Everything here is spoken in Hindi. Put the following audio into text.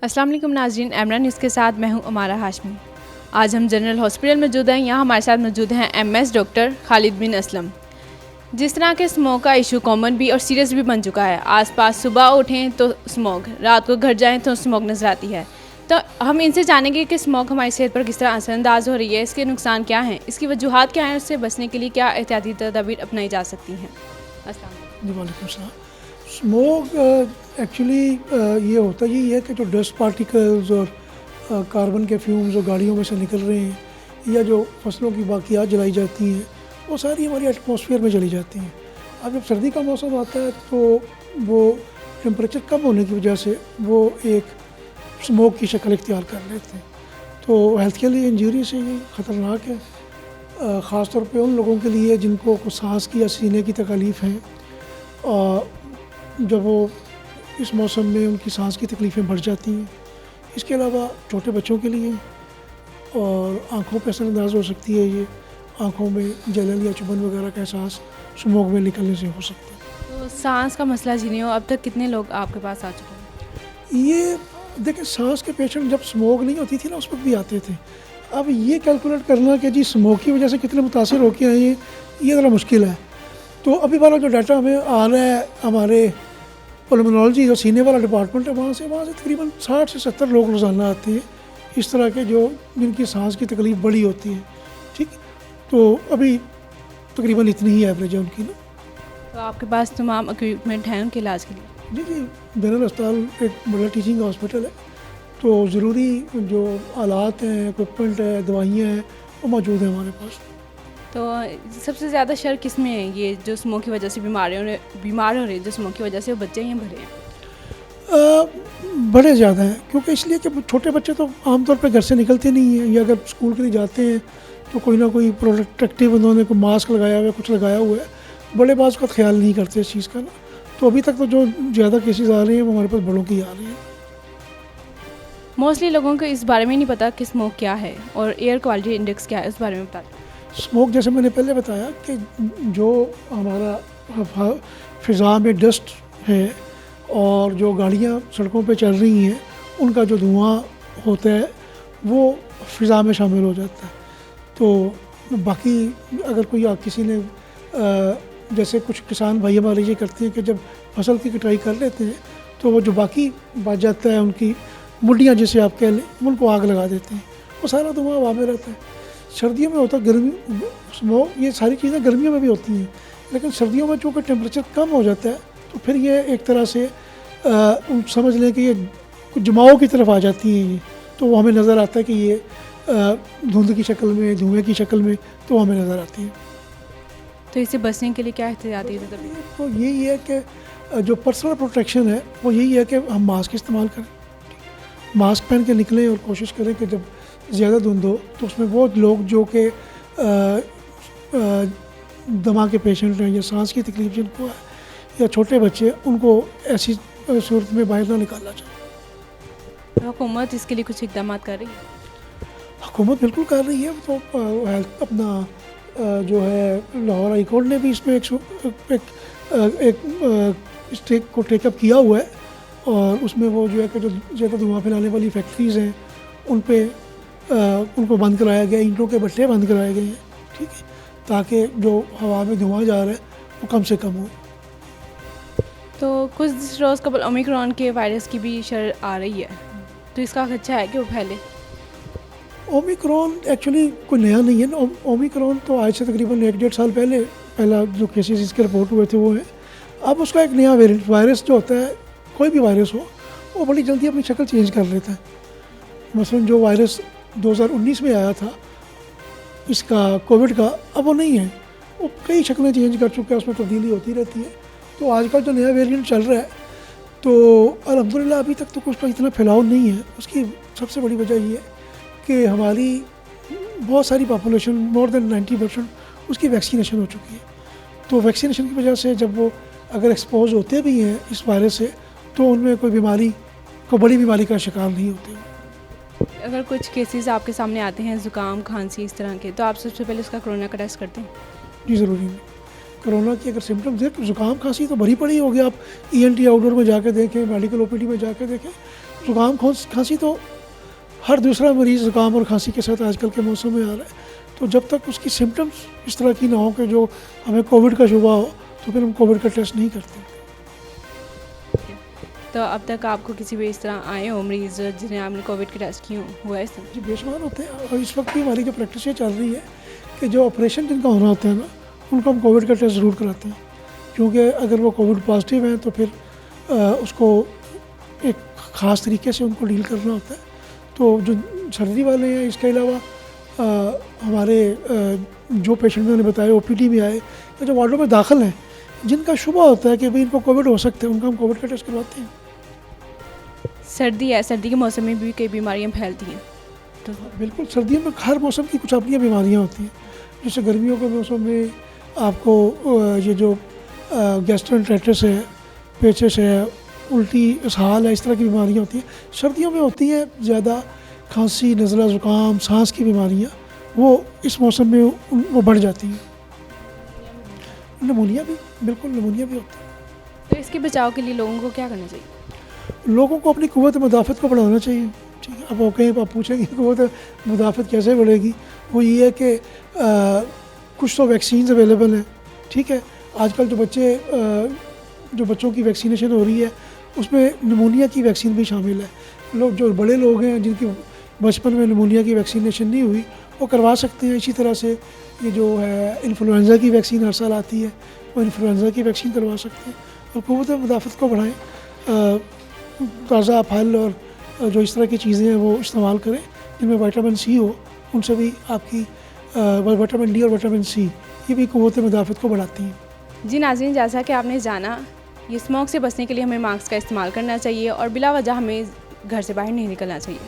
अस्सलाम वालेकुम नाज़रीन, एमरा न्यूज़ के साथ मैं हूं अमारा हाशमी। आज हम जनरल हॉस्पिटल मौजूद हैं। यहाँ हमारे साथ मौजूद हैं एमएस डॉक्टर खालिद बिन असलम। जिस तरह के स्मोक का इशू कॉमन भी और सीरियस भी बन चुका है, आसपास सुबह उठें तो स्मोक, रात को घर जाएं तो स्मोक नज़र आती है। तो हम इनसे जानेंगे कि स्मोक हमारी सेहत पर किस तरह असरअंदाज हो रही है, इसके नुकसान क्या हैं, इसकी वजूहात क्या हैं, उससे बचने के लिए क्या एहतियाती तदाबीर अपनाई जा सकती हैं। अस्सलाम वालेकुम। जी वालेकुम सलाम। स्मोक एक्चुअली ये होता यही है कि जो डस्ट पार्टिकल्स और कार्बन के फ्यूम्स जो गाड़ियों में से निकल रहे हैं या जो फसलों की बाकियात जलाई जाती हैं वो सारी हमारी एटमॉस्फेयर में चली जाती हैं। अब जब सर्दी का मौसम आता है तो वो टेम्परेचर कम होने की वजह से वो एक स्मोक की शक्ल इख्तियार कर लेते हैं। तो हेल्थ के लिए इंजरी से ये ख़तरनाक है, ख़ास तौर पे उन लोगों के लिए जिनको सांस की या सीने की तकलीफ़ हैं। जब वो इस मौसम में उनकी सांस की तकलीफ़ें बढ़ जाती हैं। इसके अलावा छोटे बच्चों के लिए और आँखों पर असरअंदाज हो सकती है। ये आँखों में जलन या चुभन वगैरह का एहसास स्मोक में निकलने से हो सकता है। तो सांस का मसला जिन्हें हो, अब तक कितने लोग आपके पास आ चुके हैं? ये देखिए, सांस के पेशेंट जब स्मोक नहीं होती थी ना उस वक्त भी आते थे। अब ये कैलकुलेट करना कि जी स्मोक की वजह से कितने मुतासिर होके आए हैं, ये ज़रा मुश्किल है। तो अभी वाला जो डाटा हमें आ रहा है हमारे पल्मोनोलॉजी जो सीने वाला डिपार्टमेंट है वहाँ से तकरीबन 60 से 70 लोग रोज़ाना आते हैं इस तरह के जो जिनकी सांस की तकलीफ़ बड़ी होती है। ठीक, तो अभी तकरीबन इतनी ही एवरेज है उनकी ना। तो आपके पास तमाम इक्विपमेंट हैं उनके इलाज के लिए? जी जनरल अस्पताल एक बड़ा टीचिंग हॉस्पिटल है, तो ज़रूरी जो आलात हैं, इक्विपमेंट है, दवाइयाँ हैं वो मौजूद हैं हमारे पास। तो सबसे ज़्यादा शर किस में है, ये जो स्मोक की वजह से बीमार हो रहे हैं, जो स्मोक की वजह से वो बच्चे हैं बड़े हैं? बड़े ज़्यादा हैं, क्योंकि इसलिए कि छोटे बच्चे तो आमतौर पे घर से निकलते नहीं हैं या अगर स्कूल के लिए जाते हैं तो कोई ना कोई प्रोटेक्टिव उन्होंने कोई मास्क लगाया हुआ है, कुछ लगाया हुआ है। बड़े बाज़ का ख्याल नहीं करते इस चीज़ का ना। तो अभी तक तो जो ज़्यादा केसेस आ रहे हैं वो हमारे पास बड़ों की आ रही हैं। मोस्टली लोगों को इस बारे में नहीं पता कि स्मोक क्या है और एयर क्वालिटी इंडेक्स क्या है, उस बारे में बता दें। स्मोक जैसे मैंने पहले बताया कि जो हमारा फ़िज़ा में डस्ट है और जो गाड़ियाँ सड़कों पे चल रही हैं उनका जो धुआं होता है वो फ़िज़ा में शामिल हो जाता है। तो बाकी अगर कोई किसी ने जैसे कुछ किसान भाई हमारे ये करते हैं कि जब फसल की कटाई कर लेते हैं तो वो जो बाकी बच जाता है उनकी मुंडियाँ जिसे आप कह लें उनको आग लगा देते हैं, वो सारा धुआं हवा में रहता है। सर्दियों में होता गर्मी स्मोक, ये सारी चीज़ें गर्मियों में भी होती हैं, लेकिन सर्दियों में चूँकि टेम्परेचर कम हो जाता है तो फिर ये एक तरह से समझ लें कि ये कुछ जमाव की तरफ आ जाती हैं। ये तो वो हमें नज़र आता है कि ये धुंध की शक्ल में, धुएँ की शक्ल में तो हमें नज़र आती है। तो इससे बचने के लिए क्या एहतियाती तदबीर? तो यही है कि जो पर्सनल प्रोटेक्शन है वो यही है कि हम मास्क इस्तेमाल करें, मास्क पहन के निकलें और कोशिश करें कि जब ज़्यादा धुंध हो तो उसमें वो लोग जो कि दमा के पेशेंट हैं या सांस की तकलीफ जिनको है या छोटे बच्चे उनको ऐसी सूरत में बाहर ना निकाला जाए। तो हुकूमत इसके लिए कुछ इक़दाम कर रही है? हुकूमत बिल्कुल कर रही है। तो अपना जो है लाहौर हाई कोर्ट ने भी इसमें एक स्टेक को टेकअप किया हुआ है और उसमें वो जो है कि जो ज़्यादा धुआं फैलाने वाली फैक्ट्रीज़ हैं उन पे उनको बंद कराया गया, ईंटों के भट्टे बंद कराए गए हैं। ठीक है, ताकि जो हवा में धुआं जा रहा है वो कम से कम हो। तो कुछ रोज़ कबल ओमिक्रॉन के वायरस की भी शर आ रही है, तो इसका खदशा है कि वो फैले? ओमिक्रॉन एक्चुअली कोई नया नहीं है ना। ओमिक्रॉन तो आज से तकरीबन 1-1.5 साल पहले पहला जो केसेस इसके रिपोर्ट हुए थे वो है। अब उसका एक नया वेरिएंट वायरस जो होता है, कोई भी वायरस हो वो बड़ी जल्दी अपनी शक्ल चेंज कर लेता है। मसलन जो वायरस 2019 में आया था इसका कोविड का, अब वो नहीं है, वो कई शक्लें चेंज कर चुका है, उसमें तब्दीली होती रहती है। तो आजकल जो नया वेरिएंट चल रहा है तो अल्हम्दुलिल्लाह अभी तक तो कुछ का इतना फैलाव नहीं है। उसकी सबसे बड़ी वजह ये है कि हमारी बहुत सारी पॉपुलेशन मोर देन 90% उसकी वैक्सीनेशन हो चुकी है। तो वैक्सीनेशन की वजह से जब वो अगर एक्सपोज होते भी हैं इस वायरस से तो उनमें कोई बड़ी बीमारी का शिकार नहीं होते। अगर कुछ केसेस आपके सामने आते हैं ज़ुकाम, खांसी इस तरह के, तो आप सबसे पहले उसका कोरोना का टेस्ट करते हैं? जी ज़रूरी नहीं। कोरोना की अगर सिम्टम्स हैं तो ज़ुकाम खांसी तो भरी पड़ी होगी। आप ENT आउटडोर में जाके देखें, मेडिकल OPD में जाके देखें, ज़ुकाम खांसी तो हर दूसरा मरीज़ ज़ुकाम और खांसी के साथ आजकल के मौसम में आ रहा है। तो जब तक उसकी सिम्टम्स इस तरह की ना हो कि जो हमें कोविड का शुबा हो, तो फिर हम कोविड का टेस्ट नहीं करते। तो अब तक आपको किसी भी इस तरह आए हो मरीज़ जिन्हें आपने कोविड के टेस्ट किए हुआ है इस तरह? जी बेशुमार होते हैं, और इस वक्त भी हमारी जो प्रैक्टिस ये चल रही है कि जो ऑपरेशन जिनका होना होता है ना, उनको हम कोविड का टेस्ट ज़रूर कराते हैं, क्योंकि अगर वो कोविड पॉजिटिव हैं तो फिर उसको एक ख़ास तरीके से उनको डील करना होता है। तो जो सर्जरी वाले हैं, इसके अलावा हमारे जो पेशेंट मैंने बताया ओपीडी में आए या जो वार्डों में दाखिल हैं, जिनका शुबा होता है कि भाई इनको कोविड हो सकता है, उनका हम कोविड का टेस्ट करवाते हैं। सर्दी है, सर्दी के मौसम में भी कई बीमारियाँ फैलती हैं, तो बिल्कुल, सर्दियों में हर मौसम की कुछ अपनी बीमारियाँ होती हैं। जैसे गर्मियों के मौसम में आपको ये जो गैस्ट्रोएंटेराइटिस है, पेचिस है, उल्टी, इसहाल है, इस तरह की बीमारियाँ होती हैं। सर्दियों में होती हैं ज़्यादा खांसी, नज़ला, ज़ुकाम, सांस की बीमारियाँ, वो इस मौसम में वो बढ़ जाती हैं। निमोनिया भी, बिल्कुल निमोनिया भी होता है। तो इसके बचाव के लिए लोगों को क्या करना चाहिए? लोगों को अपनी क़ुव्वत मुदाफ़त को बढ़ाना चाहिए। ठीक है, अब वो कहीं आप पूछेंगे क़ुव्वत मुदाफ़त कैसे बढ़ेगी, वो ये है कि कुछ तो वैक्सीन्स अवेलेबल हैं। ठीक है, आजकल जो बच्चों की वैक्सीनेशन हो रही है, उसमें निमोनिया की वैक्सीन भी शामिल है। लोग जो बड़े लोग हैं जिनकी बचपन में निमोनिया की वैक्सीनेशन नहीं हुई, वो करवा सकते हैं। इसी तरह से ये जो है इन्फ्लुएंज़ा की वैक्सीन हर साल आती है, वो इन्फ्लुएंज़ा की वैक्सीन करवा सकते हैं। और क़ुव्वत मुदाफ़त को बढ़ाएँ, ताज़ा फल और जो इस तरह की चीज़ें हैं वो इस्तेमाल करें जिनमें विटामिन सी हो, उनसे भी आपकी विटामिन डी और विटामिन सी ये भी क़ुव्वत मुदाफ़त को बढ़ाती हैं। जी नाज़रीन, जैसा कि आपने जाना, ये स्मोक से बचने के लिए हमें मास्क का इस्तेमाल करना चाहिए और बिला वजह हमें घर से बाहर नहीं निकलना चाहिए।